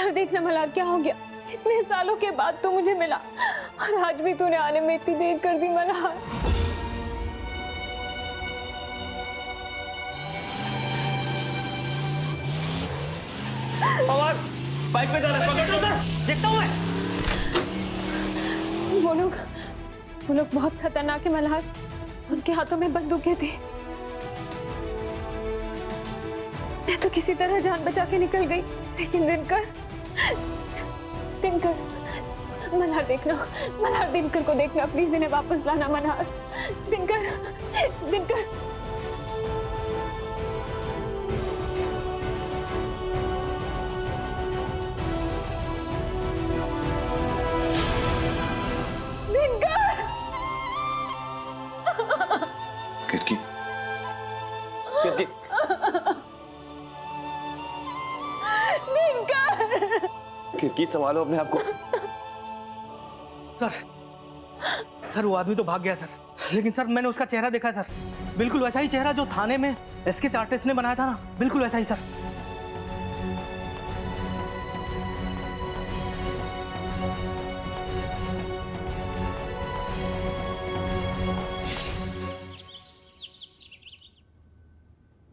मल्हार देखना मल्हार, क्या हो गया? इतने सालों के बाद तू मुझे मिला और आज भी तूने आने में इतनी देर कर दी मल्हार। बाइक पे जा रहा है, देखता हूँ मैं। वो लोग बहुत खतरनाक है मल्हार, उनके हाथों में बंदूकें थी। मैं तो किसी तरह जान बचा के निकल गई, लेकिन दिनकर मल्हार देखना, मल्हार दिनकर को देखना प्लीज, इन्हें वापस लाना मल्हार। दिनकर दिनकर खिड़की खिड़की संभालो अपने आप को। सर वो आदमी तो भाग गया सर, लेकिन सर मैंने उसका चेहरा देखा है सर, बिल्कुल वैसा ही चेहरा जो थाने में एसके आर्टिस्ट ने बनाया था ना, बिल्कुल वैसा ही सर।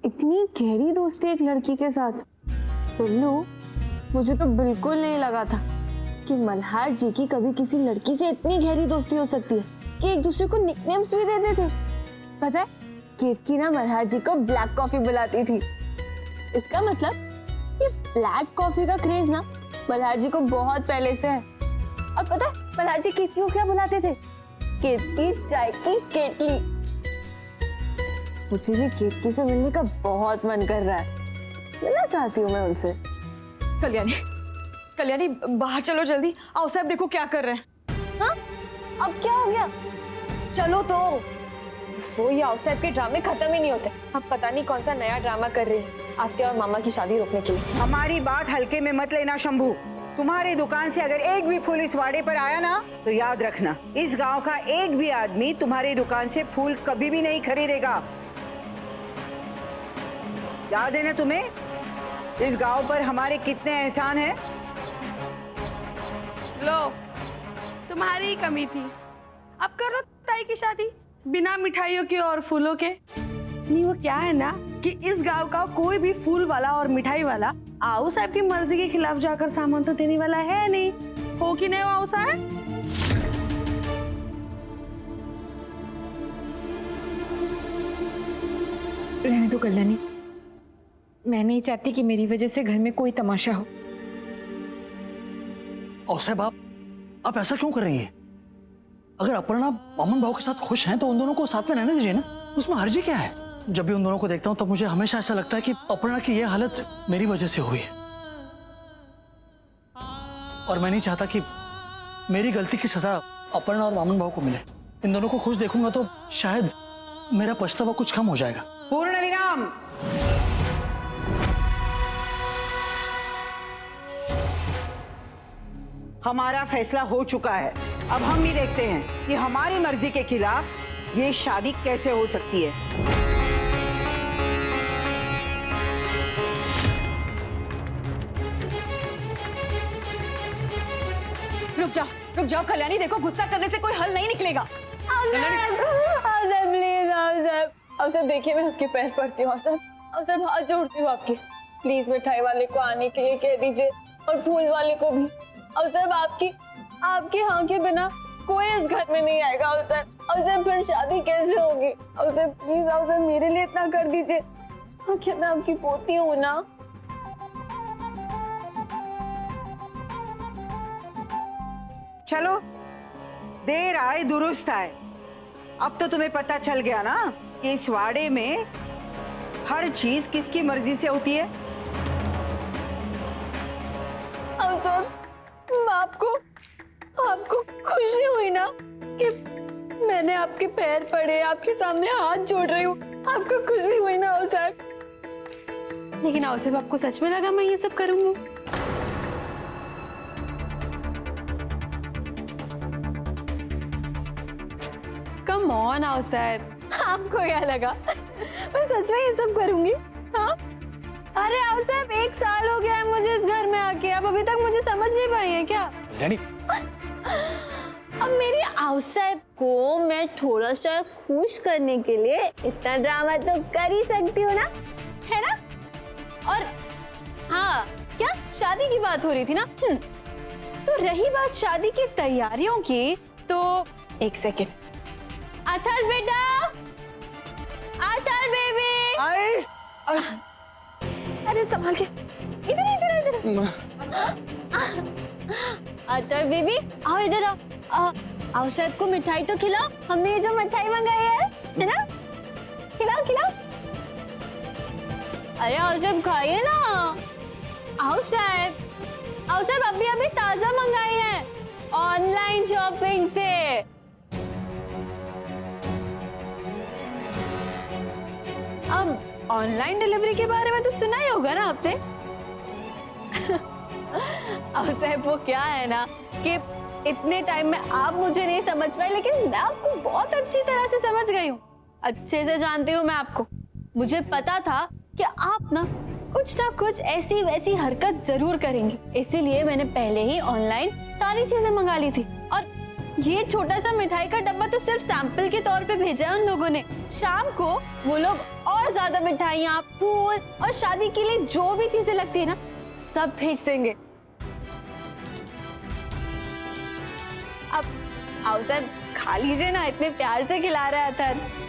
इतनी गहरी दोस्ती एक लड़की के साथ, टुल्लू मुझे तो बिल्कुल नहीं लगा था कि मल्हार जी की कभी किसी लड़की से इतनी गहरी दोस्ती हो सकती है कि एक दूसरे को निकनेम्स भी देते थे। पता है कीर्ति ना मल्हार जी को ब्लैक कॉफी बुलाती थी। इसका मतलब ये ब्लैक कॉफी का क्रेज ना मल्हार जी को बहुत पहले से है। और पता है मल्हार जी कीर्ति को क्या बुलाते थे? कीर्ति चाय की केटली। मुझे भी कीर्ति से मिलने का बहुत मन कर रहा है, मिलना चाहती हूँ मैं उनसे। कल्याणी, कल्याणी बाहर चलो जल्दी। आओ साहब देखो क्या कर रहे हैं। हाँ? अब क्या हो गया? चलो तो। वो ये साहब के ड्रामे खत्म ही नहीं होते। अब पता नहीं कौन सा नया ड्रामा कर रही है आत्या और मामा की शादी रोकने के लिए। हमारी बात हल्के में मत लेना शंभू। तुम्हारी दुकान से अगर एक भी फूल इस वाड़े पर आया ना तो याद रखना, इस गांव का एक भी आदमी तुम्हारी दुकान से फूल कभी भी नहीं खरीदेगा। याद है ना तुम्हें इस गांव पर हमारे कितने एहसान हैं? लो तुम्हारी ही कमी थी, अब करो ताई की शादी बिना मिठाइयों के और फूलों के। नहीं वो क्या है ना कि इस गांव का कोई भी फूल वाला और मिठाई वाला आओ साहब की मर्जी के खिलाफ जाकर सामान तो देने वाला है नहीं। हो कि नहीं आओ साहब? रहने दो कल्याणी, मैं नहीं चाहती कि मेरी वजह से घर में कोई तमाशा हो। और साहब आप ऐसा क्यों कर रही हैं? अगर अपर्णा अमन भाव के साथ खुश हैं तो उन दोनों को साथ में रहने दीजिए ना, उसमें हर्जी क्या है? जब भी उन दोनों को देखता हूं तब मुझे हमेशा ऐसा लगता है कि अपर्णा की यह हालत मेरी वजह से हुई है, और मैं नहीं चाहता कि मेरी गलती की सजा अपर्णा और अमन भाव को मिले। इन दोनों को खुश देखूंगा तो शायद मेरा पछतावा कुछ कम हो जाएगा। पूर्ण विराम। हमारा फैसला हो चुका है, अब हम भी देखते हैं कि हमारी मर्जी के खिलाफ ये शादी कैसे हो सकती है। रुक जाओ कल्याणी, देखो गुस्सा करने से कोई हल नहीं निकलेगा। प्लीज देखिए मैं आपके पैर पड़ती हूँ। सब हाथ जोड़ती हूँ आपके, प्लीज मिठाई वाले को आने के लिए कह दीजिए और फूल वाले को भी। अवसर आपकी हाँ के बिना कोई इस घर में नहीं आएगा। अवसर फिर शादी कैसे होगी? अवसर प्लीज अवसर मेरे लिए इतना कर दीजिए। आखिर मैं आपकी पोती हूँ ना। चलो देर आए दुरुस्त आए। अब तो तुम्हें पता चल गया ना कि इस वाड़े में हर चीज किसकी मर्जी से होती है। अवसर आपको खुशी हुई ना कि मैंने आपके पैर पड़े, आपके सामने हाथ जोड़ रही हूँ? आपको खुशी हुई ना अवसर? लेकिन अवसर आपको सच में लगा मैं ये सब करूंगी? कम ऑन अवसर, आपको क्या लगा मैं सच में ये सब करूंगी? हाँ अरे आओ साहब, 1 साल हो गया है मुझे इस घर में आके, अब अभी तक मुझे समझ नहीं पाई है क्या? कल्याणी, अब मेरी आओ साहब को मैं थोड़ा सा खुश करने के लिए इतना ड्रामा तो कर ही सकती हूँ ना, है ना? और हाँ, क्या शादी की बात हो रही थी ना? तो रही बात शादी की तैयारियों की, तो एक सेकेंड। अथर बेटा, अथर बेबी, आए, अरे संभाल के, इधर इधर इधर। अथर बेबी आओ इधर आओ। आओ साहब को मिठाई तो खिलाओ, हमने ये जो मिठाई मंगाई है ना? खिलाओ खिलाओ। अरे आओ साहब खाइए ना। आओ साहब, आओ साहब अभी अभी ताजा मंगाई है ऑनलाइन शॉपिंग से। अब ऑनलाइन डिलीवरी के बारे में तो सुना ही होगा ना आपने? अब साहब वो क्या है ना कि इतने टाइम में आप मुझे नहीं समझ पाए, लेकिन मैं आपको बहुत अच्छी तरह से समझ गई हूँ। अच्छे से जानती हूँ मैं आपको। मुझे पता था कि आप ना कुछ ऐसी वैसी हरकत जरूर करेंगे, इसीलिए मैंने पहले ही ऑनलाइन सारी चीजें मंगा ली थी। और ये छोटा सा मिठाई का डब्बा तो सिर्फ सैंपल के तौर पे भेजा है उन लोगों ने। शाम को वो लोग और ज्यादा मिठाइयाँ, फूल और शादी के लिए जो भी चीजें लगती है ना, सब भेज देंगे। अब आओ साहब खा लीजिए ना, इतने प्यार से खिला रहा है अथर।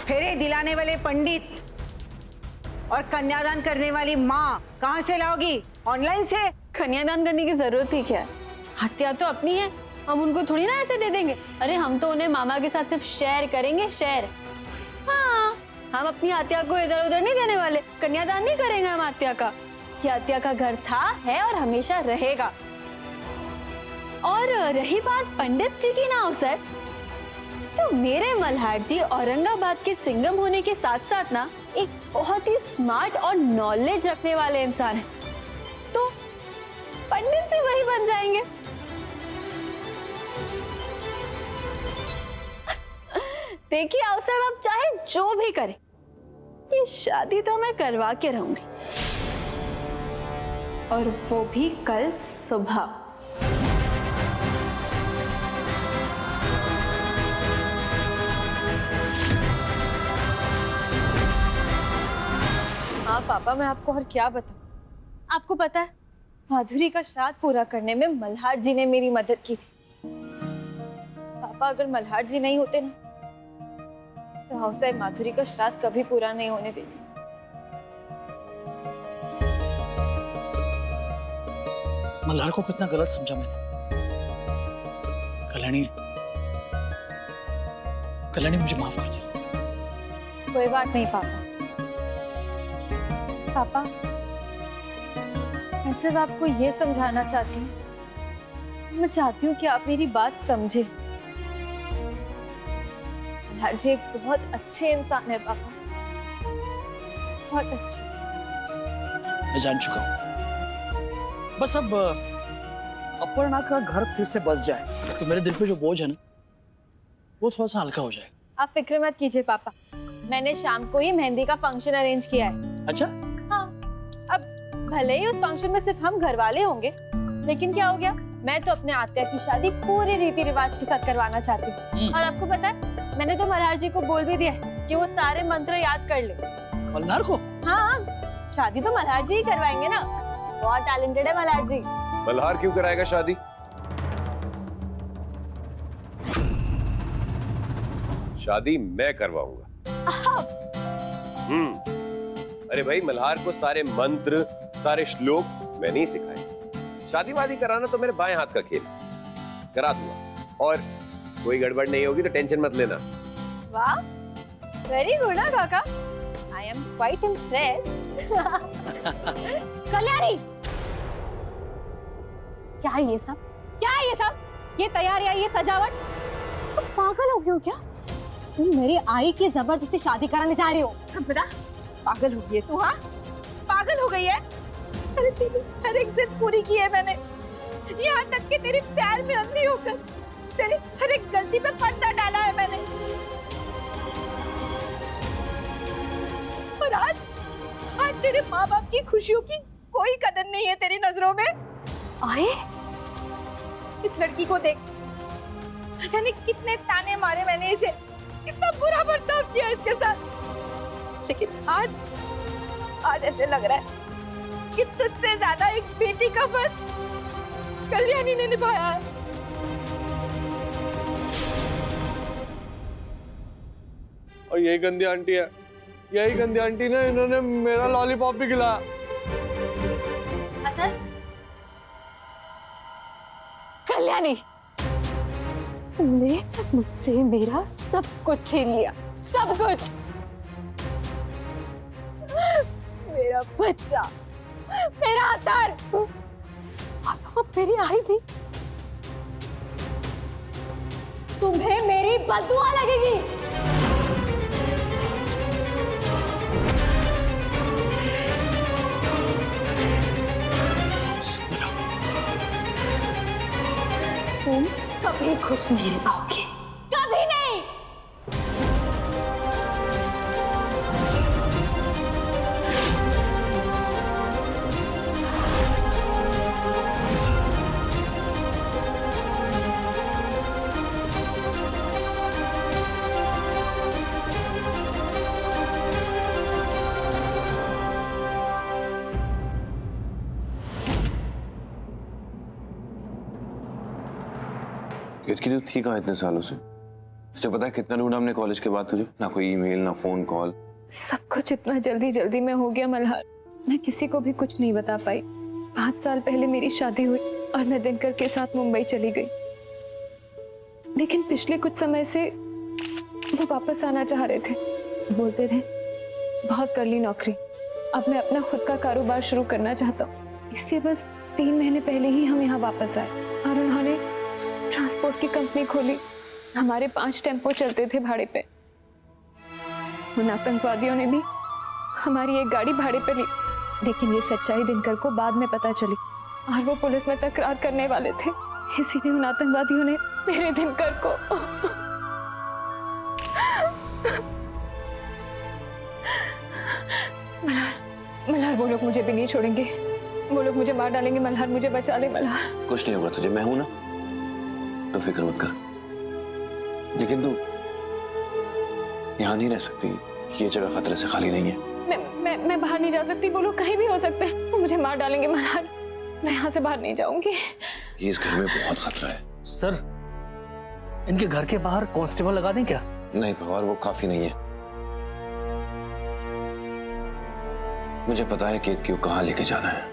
फेरे दिलाने वाले पंडित और कन्यादान करने वाली माँ कहाँ से लाओगी? ऑनलाइन से? कन्यादान करने की जरूरत ही क्या है? हत्या तो अपनी है, हम उनको थोड़ी ना ऐसे दे देंगे। अरे हम तो उन्हें मामा के साथ सिर्फ शेयर करेंगे, शेयर। हाँ, हम अपनी हत्या को इधर उधर नहीं देने वाले, कन्यादान नहीं करेंगे हम हत्या का। ये हत्या का घर था, है और हमेशा रहेगा। और रही बात पंडित जी की ना अवसर, तो मेरे मल्हार जी औरंगाबाद के सिंघम होने के साथ साथ ना एक बहुत ही स्मार्ट और नॉलेज रखने वाले इंसान है, तो पंडित भी वही बन जाएंगे। देखिए आओ साहब, आप चाहे जो भी करें, ये शादी तो मैं करवा के रहूंगी, और वो भी कल सुबह। हाँ पापा, मैं आपको और क्या बताऊं। आपको पता है, माधुरी का श्राद्ध पूरा करने में मल्हार जी ने मेरी मदद की थी। पापा अगर मल्हार जी नहीं होते ना, तो हाउस माधुरी का श्राद्ध कभी पूरा नहीं होने देती। मल्हार को कितना गलत समझा मैंने। कल्याणी मुझे माफ कर दो। कोई बात नहीं पापा। पापा मैं सिर्फ आपको ये समझाना चाहती हूँ, मैं चाहती हूँ कि आप मेरी बात समझे। मल्हार जी एक बहुत अच्छे इंसान है पापा, बहुत अच्छे। मैं जान चुका हूँ। बस अब अपर्णा का घर फिर से बस जाए तो मेरे दिल पे जो बोझ है ना, वो थोड़ा सा हल्का हो जाएगा। आप फिक्र मत कीजिए पापा, मैंने शाम को ही मेहंदी का फंक्शन अरेंज किया है। अच्छा? हाँ, अब भले ही उस फंक्शन में सिर्फ हम घर वाले होंगे, लेकिन क्या हो गया, मैं तो अपने आत्या की शादी पूरे रीति रिवाज के साथ करवाना चाहती हूँ। और आपको पता है, मैंने तो मल्हार जी को बोल भी दिया है कि वो सारे मंत्र याद कर ले। मल्हार को? हाँ, शादी तो मल्हार जी ही करवाएंगे ना, बहुत टैलेंटेड है मल्हार जी। मल्हार क्यों कराएगा शादी? शादी मैं करवाऊंगा। अरे भाई, मल्हार को सारे मंत्र, सारे श्लोक मैंने ही सिखाए। शादी वादी कराना तो मेरे बाएं हाथ का खेल, करा दूंगा। और कोई गड़बड़ नहीं होगी तो टेंशन मत लेना। वाह, वेरी गुड काका, I am quite impressed. Kalyani, क्या है ये सब? क्या है ये सब? ये तैयारियां, ये सजावट? तुम पागल हो गए हो क्या? तुम मेरी आई की जबरदस्ती शादी कराने जा रही हो? सब बता, पागल हो गई है तू? हाँ, पागल हो गई है? अरे तेरी हर एक जिद पूरी की है मैंने, यहाँ तक कि तेरी प्यार में अंधी होकर तेरी हर एक गलती पे पर्दा डाला है मैंने। और आज तेरे माँ बाप की खुशियों की कोई कदर नहीं है तेरी नजरों में। आए, इस लड़की को देख, जाने कितने ताने मारे मैंने इसे, कितना बुरा बर्ताव किया इसके साथ, लेकिन आज ऐसे लग रहा है कि तुझसे ज्यादा एक बेटी का फर्ज कल्याणी ने निभाया है। और यही गंदी आंटी है, यही गंदी आंटी ने इन्होंने मेरा लॉलीपॉप भी खिलाया। कल्याणी, तुमने मुझसे मेरा सब कुछ छीन लिया, सब कुछ। मेरा बच्चा, मेरा अतर, और मेरी आई भी। तुम्हें मेरी बददुआ लगेगी। तुम कभी खुश नहीं रह पाओगे, कभी नहीं। की तू थी कहाँ इतने सालों से? तुझे पता है कितना ढूंढा हमने कॉलेज के बाद तुझे? ना कोई ईमेल, ना फोन कॉल। सब कुछ इतना जल्दी जल्दी में हो गया मल्हार, मैं किसी को भी कुछ नहीं बता पाई। 5 साल पहले मेरी शादी हुई और मैं दिनकर के साथ मुंबई चली गई, लेकिन पिछले कुछ समय से वो वापस आना चाह रहे थे। बोलते थे बहुत कर ली नौकरी, अब मैं अपना खुद का कारोबार शुरू करना चाहता हूँ। इसलिए बस 3 महीने पहले ही हम यहाँ वापस आए और उन्होंने ट्रांसपोर्ट की कंपनी खोली। हमारे 5 टेम्पो चलते थे भाड़े पे। उन आतंकवादियों ने भी हमारी एक गाड़ी भाड़े पे ली, लेकिन ये सच्चाई दिनकर को बाद में पता चली और वो पुलिस में तकरार करने वाले थे। इसीलिए उन आतंकवादियों ने मेरे दिनकर को मल्हार, वो लोग मुझे भी नहीं छोड़ेंगे, वो लोग मुझे मार डालेंगे। मल्हार, मुझे बचा ले मल्हार। कुछ नहीं होगा तुझे, मैं हूं ना, तो फिक्र मत कर। लेकिन तू यहाँ नहीं रह सकती, ये जगह खतरे से खाली नहीं है। मैं बाहर नहीं जा सकती, वो लोग कहीं भी हो सकते हैं, वो मुझे मार डालेंगे मल्हार। मैं यहाँ से बाहर नहीं जाऊंगी। ये इस घर में बहुत खतरा है। सर, इनके घर के बाहर कांस्टेबल लगा दें क्या? नहीं पवार, वो काफी नहीं है। मुझे पता है केतकी को कहाँ लेके जाना है।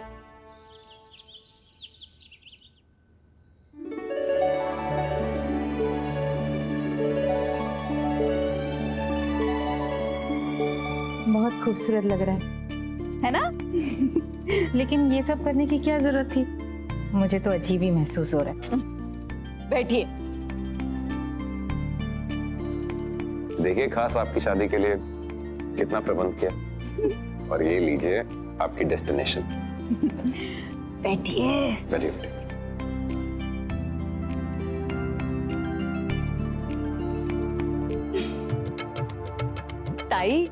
बहुत खूबसूरत लग रहा है ना? लेकिन ये सब करने की क्या जरूरत थी? मुझे तो अजीब ही महसूस हो रहा है। बैठिए। देखिए खास आपकी शादी के लिए कितना प्रबंध किया, और ये लीजिए आपकी डेस्टिनेशन। बैठिए। बैठिए बैठिए। ताई,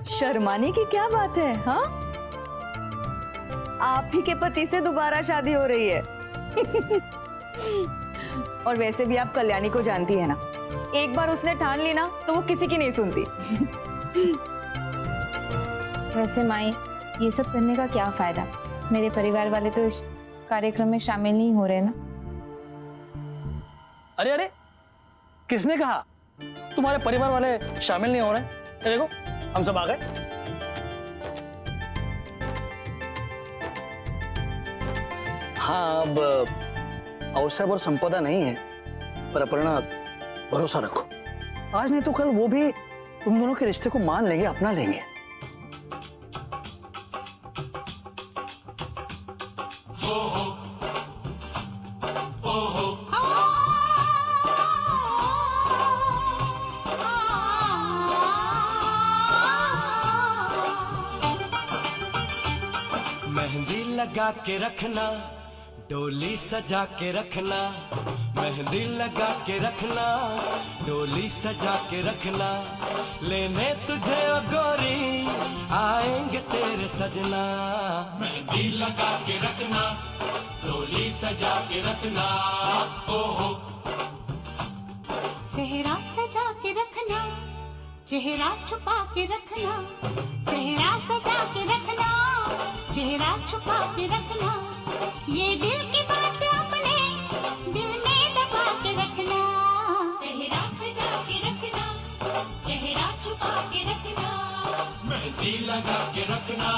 शर्माने की क्या बात है? हाँ, आप ही के पति से दोबारा शादी हो रही है। और वैसे भी आप कल्याणी को जानती है ना, एक बार उसने ठान ली ना तो वो किसी की नहीं सुनती। वैसे माई, ये सब करने का क्या फायदा? मेरे परिवार वाले तो इस कार्यक्रम में शामिल नहीं हो रहे ना। अरे अरे, किसने कहा तुम्हारे परिवार वाले शामिल नहीं हो रहे? ये देखो, हम सब आ गए। हाँ, अब अवसर और संपदा नहीं है, पर अपर्णा भरोसा रखो, आज नहीं तो कल वो भी तुम दोनों के रिश्ते को मान लेंगे, अपना लेंगे। मेहंदी लगा के रखना, डोली सजा के रखना, मेहंदी लगा के रखना, डोली सजा के रखना, लेने तुझे ओ गोरी आएंगे तेरे सजना। मेहंदी लगा के रखना, डोली सजा के रखना, ओहो। सेहरा सजा के रखना, चेहरा छुपा के रखना, सेहरा सजा के रखना, चेहरा छुपा के रखना, ये दिल की बात अपने दिल में दबा के रखना। सेहरा सजा के रखना, चेहरा छुपा के रखना, मेहंदी लगा के रखना,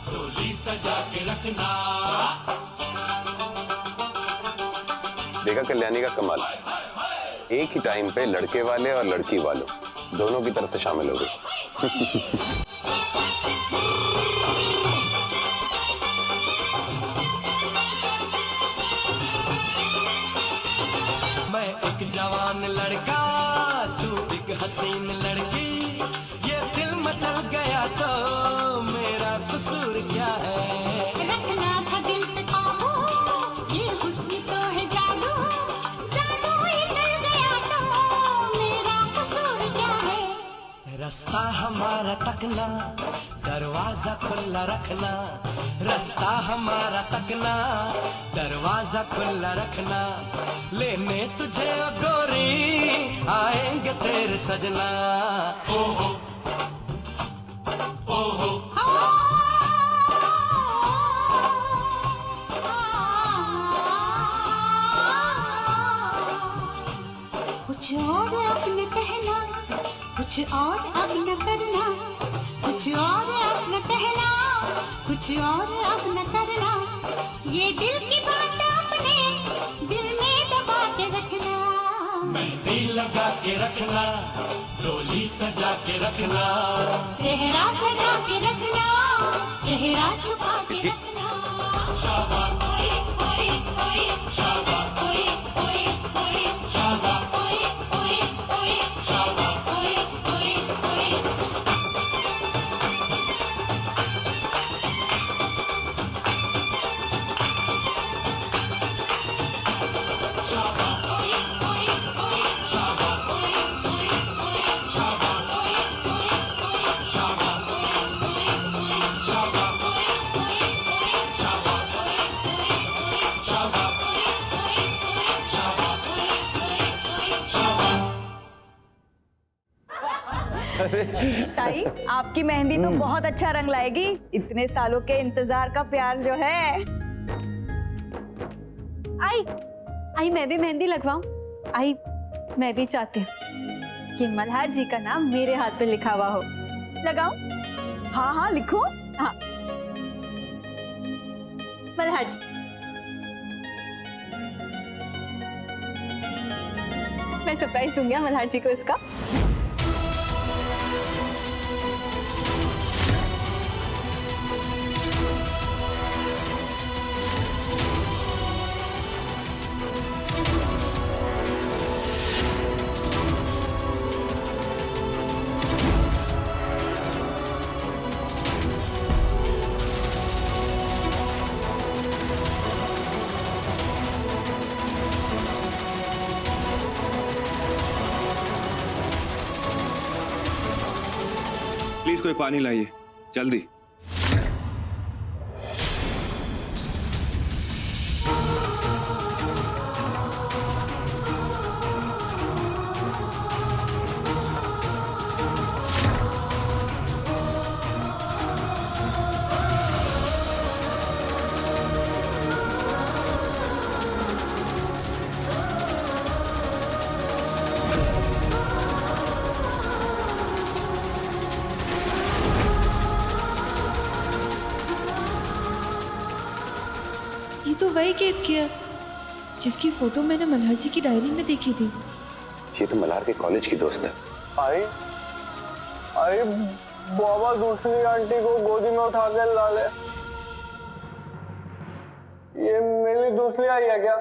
डोली सजा के रखना। देखा कल्याणी का कमाल, एक ही टाइम पे लड़के वाले और लड़की वालों दोनों की तरफ से शामिल हो गए। मैं एक जवान लड़का, तू एक हसीन लड़की, ये दिल मचल गया तो मेरा कसूर क्या है। रखना था दिल पे काबू, ये हुस्न तो है जादू, जादू ही चल गया तो मेरा कसूर क्या है। रास्ता हमारा तकना, दरवाजा खुला रखना, रास्ता हमारा तकना, दरवाजा खुला रखना, लेने तुझे ओ गोरी आएंगे तेरे सजना। ओहो ओहो कुछ और अब न कहना, कुछ और अब न करना, कुछ और अब न कहना, कुछ और अब न करना, ये दिल की बात अपने दिल में दबा के रखना। मेहंदी लगा के रखना, डोली सजा के रखना, सेहरा सजा के रखना, चेहरा छुपा के रखना। शाबाश शाबाश शाबाश शाबाश। ताई, आपकी मेहंदी तो बहुत अच्छा रंग लाएगी। इतने सालों के इंतजार का प्यार जो है। आई मैं भी मेहंदी लगवाऊं। आई मैं भी चाहती हूँ कि मल्हार जी का नाम मेरे हाथ पे लिखा हुआ हो। लगाऊं? हाँ हाँ लिखो। हाँ, मल्हार जी। मैं सरप्राइज दूंगी मल्हार जी को इसका। प्लीज कोई पानी लाइए जल्दी। ये तो वही केत किया जिसकी फोटो मैंने मल्हार जी की डायरी में देखी थी। ये तो मल्हार के कॉलेज की दोस्त है। आई बाबा दूसरी आंटी को गोदी में उठा कर ला ले। ये मेरी दूसरी आई है क्या?